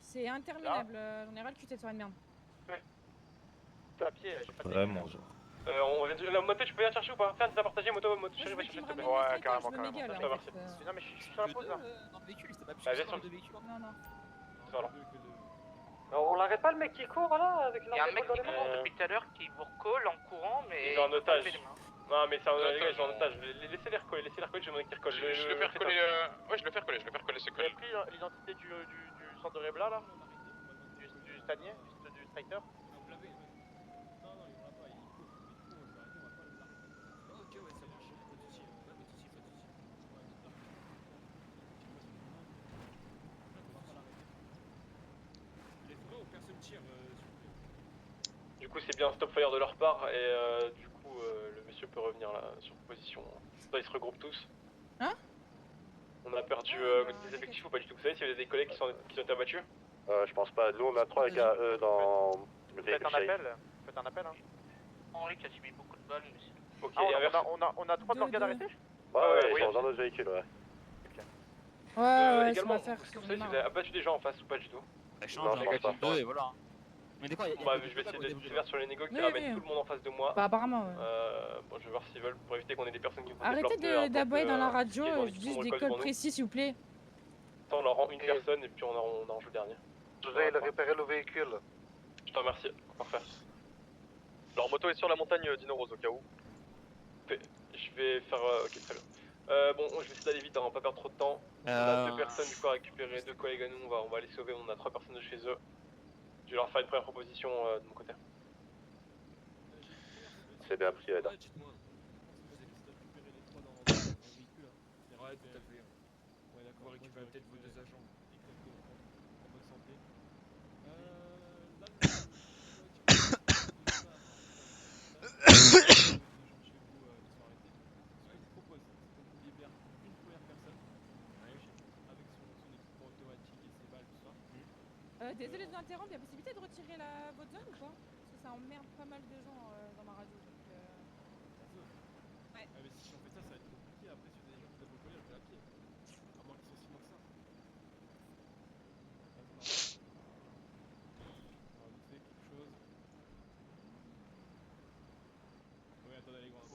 C'est interminable, on est ras le cul de cette soirée de merde. À pied, j'ai pas de- Vraiment, genre. On vient de... La moto, tu peux venir chercher ou pas? Faire des partager moto chérie, va chercher s'il te plaît. Ouais, carrément, carrément. Ça marche. Non, mais je suis sur la pause là. Dans le véhicule, c'était pas Bah, viens sur de véhicule. Non, non. Voilà. On l'arrête pas le mec qui court là avec Il y a un mec qui court depuis tout à l'heure qui vous recolle en courant, mais. Il est en otage. il fait les mains. Non, mais c'est un les gars, ils sont en otage. Laissez-les recoller, je vais demander qu'ils recollent. Je le fais recoller, ouais, je le fais recoller, c'est Vous cool. avez pris l'identité du centre de Rebla là? Du stanier? Du striker? Du coup, c'est bien stop fire de leur part et du coup, le monsieur peut revenir là sur position. Là, ils se regroupent tous. Hein? On a perdu des effectifs ou pas du tout? Vous savez s'il y a des collègues qui ont été abattus? Je pense pas. Nous, on a 3 avec eux dans le Faites véhicule. un appel. Faites un appel hein. Henri qui a subi beaucoup de balles, mais c'est. Ok, Ah, on a 3 de leurs gars d'arrêtés? Ouais, oui. ils sont dans notre véhicule, ouais. Ouais, ça également, va faire. est-ce que vous savez si vous avez abattu des gens en face ou pas du tout? Non, je pense pas. Et voilà. Mais d'accord, Bah, je vais essayer d'être sévère sur les négos qui Oui, ramènent oui. tout le monde en face de moi. Bah, apparemment, ouais. Bon, je vais voir s'ils veulent pour éviter qu'on ait des personnes qui vont Arrêtez d'aboyer dans la radio, ils ont envie de juste prendre des le col codes devant nous. précis s'il vous plaît. On leur rend une personne et puis on en joue le dernier. José, il a réparé le véhicule. Je te remercie, parfait. Leur moto est sur la montagne d'Ino Rose au cas où. Je vais faire... ok, très bien. Bon, je vais essayer d'aller vite, on va pas perdre trop de temps. On a 2 personnes du coup à récupérer, 2 collègues à nous, on va les sauver, on a 3 personnes de chez eux. Je vais leur faire une première proposition de mon côté. C'est bien pris, Eda. Ouais, tout à fait. Ouais, d'accord. Vous récupérez peut-être vos 2 agents. En bonne santé. Désolé de vous interrompre, il y a possibilité de retirer votre zone ou pas? Parce que ça emmerde pas mal de gens dans ma radio. Donc, ouais. Ah, mais si on fait ça, ça va être compliqué. Après, si on a des gens qui doivent recoller, on fait à pied. À moins qu'ils sont si loin que ça. On va vite fait quelque chose. Oui, attendez les grands.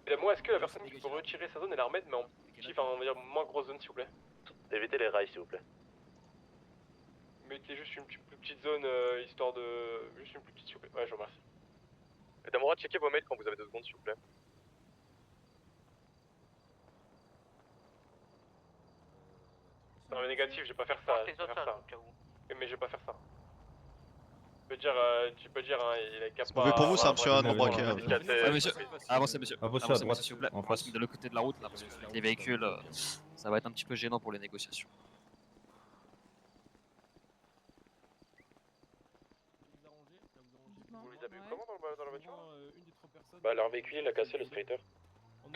Et moi, est-ce que la personne qui peut retirer sa zone et la remettre, mais en enfin, on va dire moins grosse zone s'il vous plaît? Évitez les rails, s'il vous plaît. Mettez juste une plus petite zone, histoire de... Juste une plus petite s'il vous plaît. Ouais, je vous remercie. Et Damora, checkez vos mails quand vous avez 2 secondes s'il vous plaît. Non mais négatif, je vais pas faire ça. Les Je vais pas otages faire ça. au cas où. Oui, mais je vais pas faire ça. Tu peux dire, hein, il est capable. mauvais pour vous, ça, monsieur, non braqué, hein. Ouais, monsieur. Avancez, monsieur. Avancez à Avancez, droite, monsieur, s'il vous plaît. en On va face. se mettre de l'autre côté de la route là, parce que les véhicules, ça va être un petit peu gênant pour les négociations. Vous les avez eu comment dans la voiture? Une des 3 personnes. Bah, leur véhicule, il a cassé le straighter.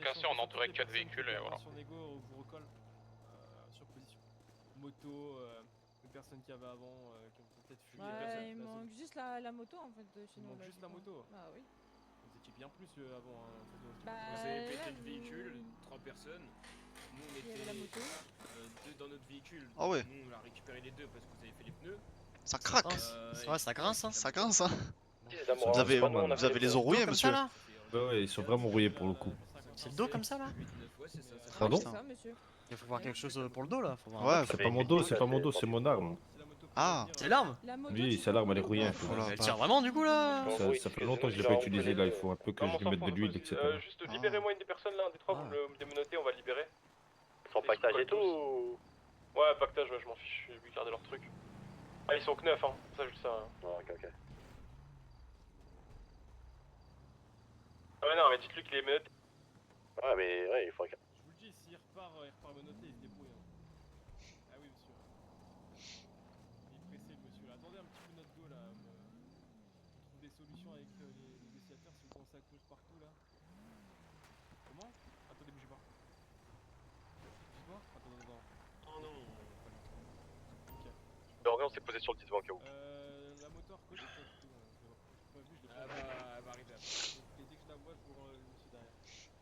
Cassé, on entourait 4 véhicules et voilà. Sur négo, vous recolle sur position. Moto, personnes qu'il y avait avant qui ont peut-être fui. Ouais, il manque juste la moto en fait de chez Il nous. manque là, juste du la coup. moto. Bah oui. Vous étiez bien plus avant. Hein, Bah, Vous avez là, pété le vous- véhicule, 3 personnes. Nous on Il y avait la était moto. 2 dans notre véhicule. Ah ouais. Nous on a récupéré les 2 parce que vous avez fait les pneus. Ça craque. Ouais, ça grince, hein. Ça grince, hein. Vous avez les os rouillés, comme ça, monsieur. là Ouais, ils sont vraiment rouillés pour le coup. C'est le dos comme ça là Pardon? C'est ça, monsieur. Il faut voir quelque chose pour le dos là. Faut voir Ouais, c'est pas mon dos, c'est pas mon dos, c'est mon arme. Ah. C'est l'arme? Oui, c'est l'arme, elle est rouillée un peu. Elle tire vraiment du coup là? Ça fait longtemps que je l'ai pas utilisé là, il faut un peu que je lui mette de l'huile, etc. Juste libérez-moi une des personnes là, un des trois, vous me démenotez, on va le libérer. Sans pactage et tout ou... Ouais, pactage, ouais, je m'en fiche, je vais garder leur truc. Ah, ils sont que 9, hein, ça je le sais. Hein. Ok. Ah, mais non, mais dites-lui qu'il est menotté. Ouais, mais ouais, il faut que. Je vous le dis, s'il repart menotté, il se débrouille. Hein. Ah oui, monsieur. Il est pressé, le monsieur. Là. Attendez un petit peu notre dos là. On trouve des solutions avec les négociateurs si vous commencez à courir partout là. Comment? Attendez, bougez pas. Bougez pas? Attendez. Oh non. Ok. On s'est posé sur le 10 au cas où. La moto reconnue pas du tout. Je l'ai pas vu, je l'ai pas vu. Elle va arriver après. Et dès que je la vois, je vous rends le monsieur derrière.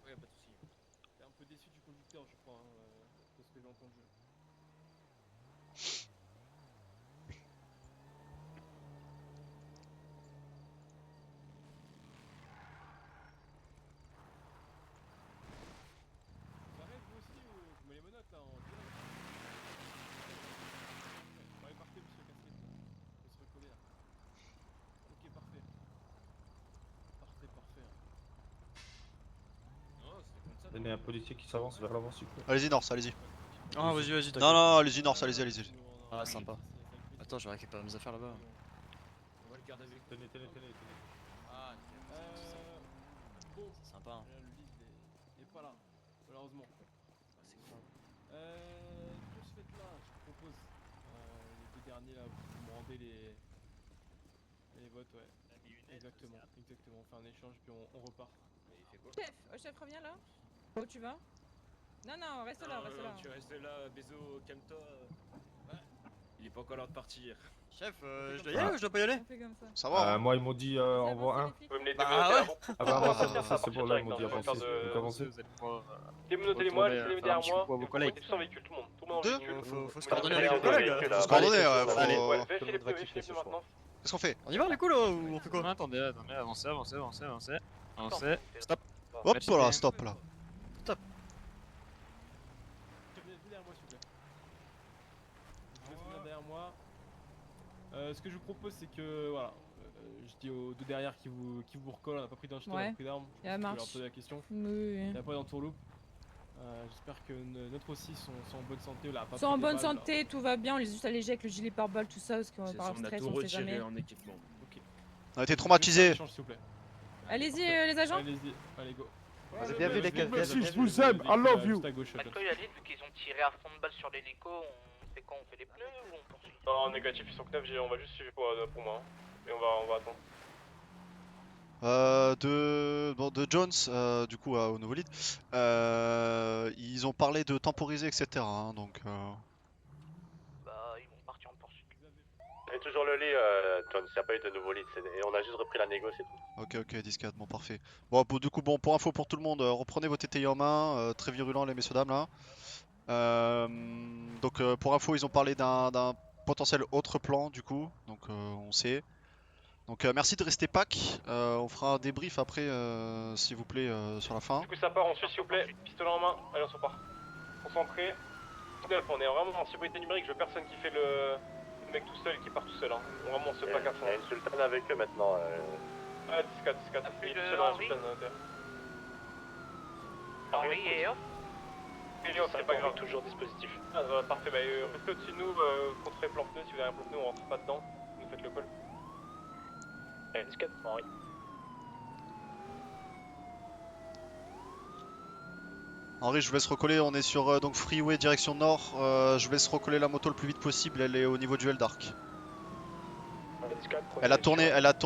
Ouais, pas de soucis. T'es un peu déçu du conducteur, je crois, hein, de ce que j'ai entendu. Ça reste vous aussi ou vous mettez les menottes là en direct? Ouais, partez monsieur Casquette. On peut se recoller là. Ok, parfait. Parfait. Non, c'était comme ça. Il y a un policier qui s'avance vers l'avant, s'il vous plaît. Allez-y, Norse, allez-y. Ah, vas-y, t'inquiète. Non, allez-y, Norse, allez-y. Ah, sympa. Attends, je vais récupérer mes affaires là-bas. On va le garder avec. Tenez. Ah, Bon, c'est sympa. Hein. Le lead il est pas là, malheureusement. C'est grave. Pour ce fait là, je vous propose les deux derniers là, vous me rendez les votes, ouais. Exactement. On fait un échange puis on repart. Chef, reviens là. Où tu vas? Non, reste là. Tu restes là, Bézo, calme-toi. Il est pas encore l'heure de partir. Chef, je dois y aller ou je dois pas y aller? On fait comme ça. Ça va. Moi, ils m'ont dit envoie un. Vous pouvez me les Bah démenotez ouais. avant. Ah bah ça c'est bon, là ils m'ont dit avancer. Donc avancez. Démenotez-les-moi, laissez-les derrière moi. Vos vous collègues. mettez tous en véhicule, tout le monde. Tout le monde dans le véhicule. Faut se coordonner avec les collègues. Faut se coordonner, Allez. faut... Ouais, vérifiez les pneus maintenant. Qu'est-ce qu'on fait? On y va du coup là ou on fait quoi? Attendez, avancez. Stop. Hop là, stop là. Venez derrière moi, s'il vous plaît. Je laisse venir derrière moi. Ce que je vous propose, c'est que voilà, je dis aux deux derrière qui vous recollent, on n'a pas pris d'un jeton, on a pris d'armes. Ça marche. Je vais leur poser la question. Oui. Il n'y a pas d'entourloupe. J'espère que notre aussi sont en bonne santé. Là, Ils sont en bonne santé, tout va bien. On les a juste allégés avec le gilet pare-balles, tout ça, parce qu'on va par stress, on sait jamais. en équipement. Ok. On a été traumatisés. Allez-y, les agents. Allez-y, allez go. Bien vu les gars. Merci, je vous aime, I love you. Maintenant, Yalit, vu qu'ils ont tiré à fond de balle sur l'hélico, on fait quoi? On fait les pneus ou on poursuit? Non, négatif, ils sont que 9, on va juste suivre pour moi. Et on va attendre. De Jones, du coup, au nouveau lead, ils ont parlé de temporiser, etc. Hein, donc. Bah, ils vont partir en poursuite. Il y a toujours le lit, John, il n'y a pas eu de nouveau lead, et on a juste repris la négo, c'est tout. Ok, 10-4, bon, parfait. Bon, du coup, pour info pour tout le monde, reprenez vos TTI en main, très virulent les messieurs dames là. Donc, pour info, ils ont parlé d'un potentiel autre plan, du coup, donc on sait. Donc merci de rester pack, on fera un débrief après s'il vous plaît sur la fin. Du coup ça part, on suit s'il vous plaît, pistolet en main, allez on se part. Concentré. 9, on est vraiment en sécurité numérique, je veux personne qui fait le mec tout seul, qui part tout seul. Hein. Vraiment on se pack à fond. Il y a une sultane avec eux maintenant. Ouais, 10-4, il est tout seul à la sultane. Henri et off. Elio, c'est pas grave. Toujours dispositif. Ah, parfait, bah restez au-dessus de nous, contrez plan pneu, si vous avez un plan pneu on rentre pas dedans, vous faites le call. Allez, 10-4, Henri. Henri, je vous laisse recoller, on est sur donc freeway direction nord, je vous laisse recoller la moto le plus vite possible, elle est au niveau du Eldark. Elle a tourné Eldark.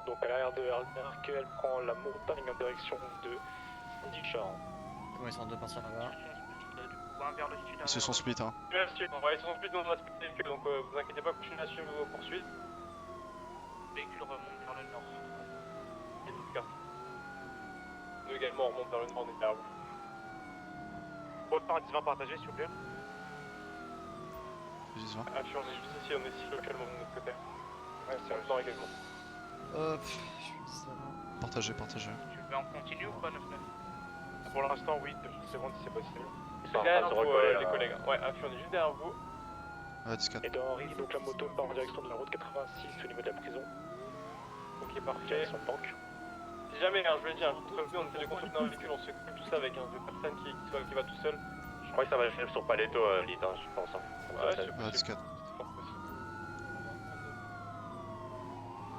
Donc à l'arrière de Eldark, elle prend la montagne en direction de Comment ils sont en deux partir là-bas? Ils se sont split, hein. Ouais, ils sont split, on va split les véhicules, donc vous inquiétez pas, continuez à suivre vos poursuites. Le véhicule remonte vers le nord. Et tout cas. Nous également, on remonte vers le nord, on est derrière vous. Route par 10-20 partagé, s'il vous plaît. 10-20. Ah, on est juste ici, on est 6 localement de notre côté. Ouais, c'est en même temps également. Partagé, partagé. Tu veux en continu ou pas 9-9? Pour l'instant, oui, 2 secondes si c'est possible. Derrière vous, les collègues. Ouais, Affi, on est juste derrière vous. Ouais, 10-4. Et dans Henri, donc la moto part en direction de la route 86 au niveau de la prison. Ok, parfait. Direction de banque. Si jamais, je veux dire, on essaie de construire un véhicule, on se coupe tout ça avec de personne qui va tout seul. Je crois que ça va finir sur Paletto, lead, je pense. Ouais, c'est Ouais, 10-4.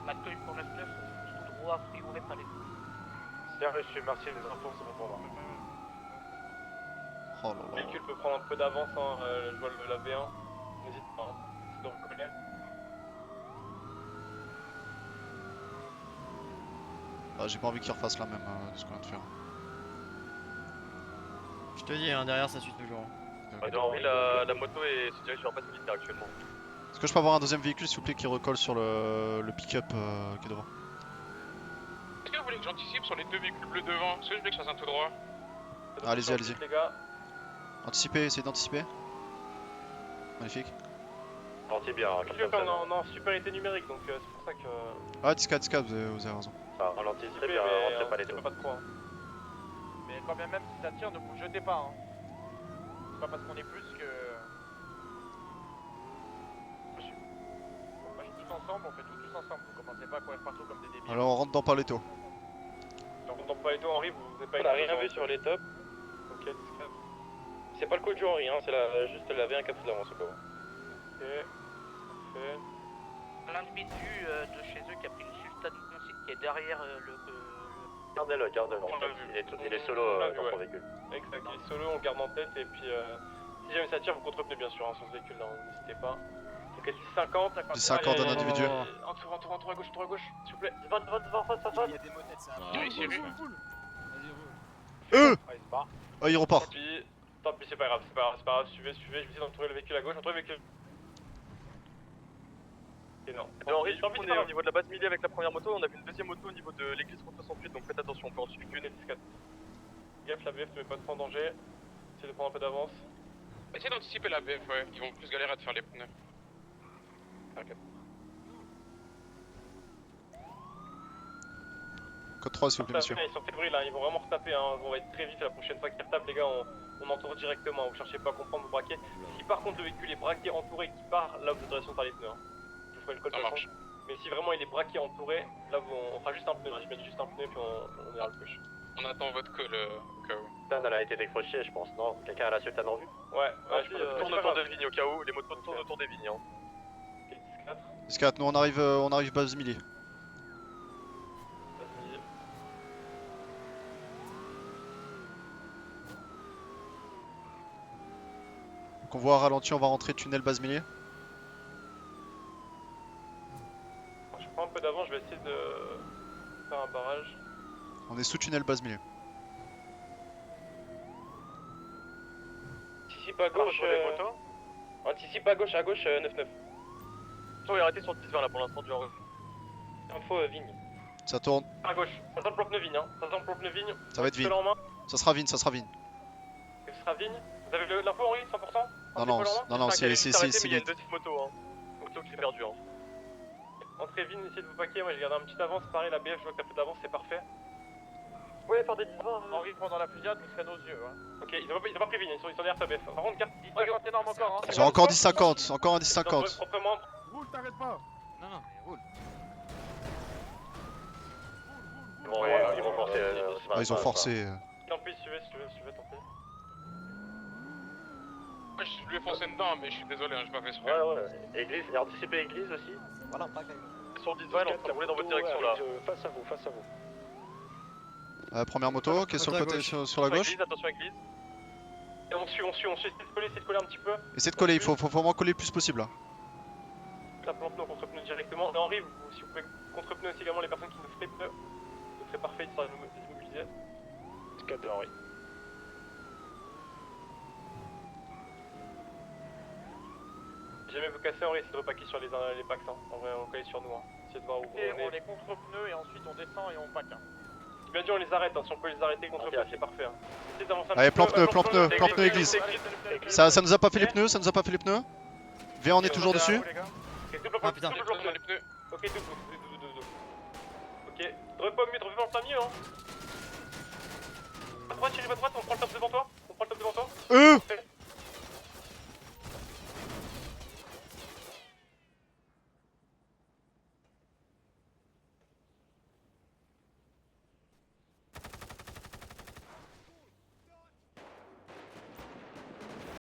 Mathieu pour 9-9, tout droit, frigo et palais. C'est reçu, merci les infos, c'est bon pour moi. Oh là Le là. véhicule peut prendre un peu d'avance, je vois la V1. N'hésite pas, c'est donc reconnaître. Ah, j'ai pas envie qu'ils refassent la même de ce qu'on vient de faire. Je te dis, hein, derrière ça suit toujours. Dans Henri, la moto est se dirige sur la base militaire actuellement. Est-ce que je peux avoir un deuxième véhicule s'il vous plaît qui recolle sur le pick-up qui est devant? Est-ce que vous voulez que j'anticipe sur les deux véhicules bleus devant? Est-ce que je voulais que je fasse un tout droit? Allez-y, allez-y. Les gars. Anticipez, essayez d'anticiper. Magnifique. Parti bien, on est en supériorité numérique, donc c'est pour ça que... Ah, 10-4, 10-4, vous avez raison. Ça ralentit très bien, rentrez pas les deux. Pas de points. Mais quand bien même si ça tire, ne vous jetez pas. Hein. C'est pas parce qu'on est plus que... On marche tous ensemble, on fait tout tous ensemble. Vous commencez pas à courir partout comme des débiles. Alors on rentre dans Paletto. Donc dans Paletto, Henri, vous n'avez pas... On a rien vu sur les tops. Ok, discret. C'est pas le coup du Henri, hein, c'est juste la V1 4 d'avance au cas où. Ok, parfait. L'individu de chez eux qui a pris le sultan du concile qui est derrière le... Gardez-le, gardez-le. Il est solo dans son véhicule. Exact, il est solo, on le garde en tête et puis si jamais ça tire, vous contreprenez bien sûr sur ce véhicule là, n'hésitez pas. Ok, 10-50. 10-50 d'un individu. En tour à gauche, s'il vous plaît. Devant, face. Il y a des monettes, ça va. Vas-y, Ah, il repart. Tant pis, c'est pas grave, suivez, je vais essayer d'entourer le véhicule à gauche, entourer le véhicule. Et non. Henri, on est au niveau de la base militaire avec la première moto, on a vu une deuxième moto au niveau de l'église route 68, donc faites attention, on peut en suivre qu'une. Gaffe, la VF ne met pas trop en danger. Essayez de prendre un peu d'avance. Essayez d'anticiper la VF, ouais. Ils vont plus galérer à te faire les pneus. Ok. Code 3 s'il vous plaît, monsieur. Ils sont fébriles, hein. Ils vont vraiment retaper, hein. On va être très vite la prochaine fois qu'ils retapent, les gars. On entoure directement, vous cherchez pas à comprendre, vous braquez. Si par contre le véhicule est braqué, entouré, qui part, là vous avez raison de faire les pneus. Hein. Je vous ferai le code de toute façon. Mais si vraiment il est braqué, entouré, là on fera juste un pneu, je mets juste un pneu puis on ira le push. On attend votre call au cas où. Sultan, elle a été décrochée, je pense, non? Quelqu'un a la Sultan en vue? Ouais, tourne autour des vignes au cas où, les motos tournent autour des vignes. Hein. Ok, 10-4, nous on arrive base milli. Convoi ralenti, on va rentrer tunnel base milli. Je prends un peu d'avant, je vais essayer de faire un barrage. On est sous tunnel base milli. Anticipe à gauche, anticipe à gauche 9-9. On est arrêté sur 10-20 là pour l'instant du Henri. Info vigne. Ça tourne. À gauche, ça sent le plan pneu vigne, hein. Ça sent le plan pneu vigne. Ça va être vigne. Ça sera vigne, ça sera vigne. Ce sera vigne. Vous avez l'info Henri, 100%? Non, c'est il y a une deuxième moto, hein. Moto qui est perdue, hein. Entrez vigne, essayez de vous paquer, moi j'ai gardé un petit avance, pareil la BF, je vois que t'as peu d'avance, c'est parfait. Ouais, faire des 10-20. Henri prend dans la fusillade, vous serez nos yeux. Hein. Ok, ils ont pas pris vigne, ils sont derrière sa BF. Par contre, carte. 10-50 énorme encore. Hein. Ils ont encore 10-50, encore un 10-50. Proprement. Roule, t'arrêtes pas. Non, mais roule. Ils vont forcer. Ils ont forcé. Tant pis, suivez, tant pis. Moi je lui ai foncé dedans, mais je suis désolé, j'ai pas fait exprès. Ouais. Église, et anticiper église aussi. Voilà, pas grave. Sur 10-20, on va rouler dans votre direction là. Face à vous. Première moto qui est sur le côté, sur la gauche. Attention église. Et on suit, essayez de coller un petit peu. Essayez de coller, il faut vraiment coller le plus possible là. La plan pneu, contre-pneu directement. Et Henri, si vous pouvez contre-pneu aussi également les personnes qui nous feraient pneu, ce serait parfait, ça va nous immobiliser. 4 de Henri. Si jamais vous cassez, Henri, essayez de repaquer sur les packs. Hein. En vrai, recaler sur nous. Hein. Essayez de voir où On est contre pneus et ensuite on descend et on pack. Bien dit, on les arrête. Hein. Si on peut les arrêter contre pneus, c'est parfait. Hein. Essayez d'avancer un Allez, petit peu. plan pneu, église. Ça nous a pas fait les pneus, Viens, on est toujours dessus. Ah putain. Ok, double. Ok, drop pas mieux, drop pas mieux. Hein.